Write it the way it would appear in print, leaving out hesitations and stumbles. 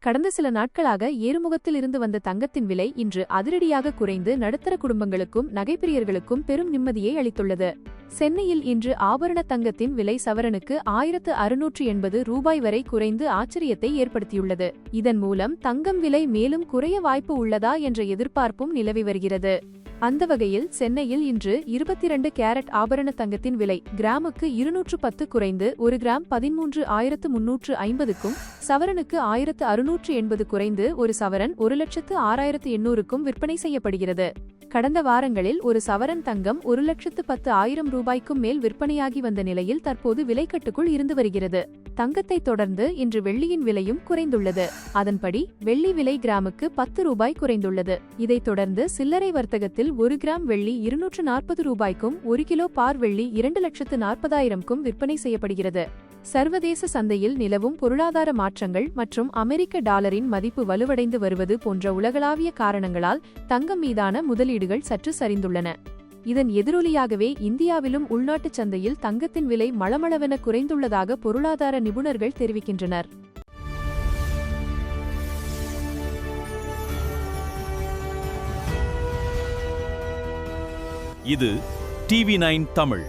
கடந்த சில நாட்களாக ஏறுமுகத்தில் இருந்து வந்த தங்கத்தின் விலை இன்று அதிரடியாக குறைந்து நடுத்தர குடும்பங்களுக்கும் நகைப்பிரியர்களுக்கும் பெரும் நிம்மதியை அளித்துள்ளது. சென்னையில் இன்று ஆபரண தங்கத்தின் விலை சவரனுக்கு 1680 ரூபாய் வரை குறைந்து ஆச்சரியத்தை ஏற்படுத்தியுள்ளது. இதன் மூலம் தங்கம் விலை மேலும் குறைய வாய்ப்பு உள்ளதா என்ற எதிர்பார்ப்பும் நிலவி வருகிறது. அந்த வகையில் சென்னையில் இன்று 22 கேரட் ஆபரண தங்கத்தின் விலை கிராமுக்கு 210 குறைந்து 1 கிராம் 13,350க்கும் சவரனுக்கு 1680 குறைந்து ஒரு சவரன் 1,06,800க்கும் விற்பனை செய்யப்படுகிறது. கடந்த வாரங்களில் ஒரு சவரன் தங்கம் 1,10,10,000 ரூபாய்க்கும் மேல் விற்பனையாகி வந்த நிலையில் தற்போது விலைக்கட்டுக்குள் இருந்து வருகிறது. தங்கத்தை தொடர்ந்து இன்று வெள்ளியின் விலையும் குறைந்துள்ளது. அதன்படி வெள்ளி விலை கிராமுக்கு 10 ரூபாய் குறைந்துள்ளது. இதைத் தொடர்ந்து சில்லறை வர்த்தகத்தில் 1 கிராம் வெள்ளி 240 ரூபாய்க்கும் 1 கிலோ பார் வெள்ளி 2,40,000க்கும் விற்பனை செய்யப்படுகிறது. சர்வதேச சந்தையில் நிலவும் பொருளாதார மாற்றங்கள் மற்றும் அமெரிக்க டாலரின் மதிப்பு வலுவடைந்து வருவது போன்ற உலகளாவிய காரணங்களால் தங்கம் மீதான முதலீடுகள் சற்று சரிந்துள்ளன. இதன் எதிரொலியாகவே இந்தியாவிலும் உள்நாட்டுச் சந்தையில் தங்கத்தின் விலை மளமளவென குறைந்துள்ளதாக பொருளாதார நிபுணர்கள் தெரிவிக்கின்றனர். இது TV9 தமிழ்.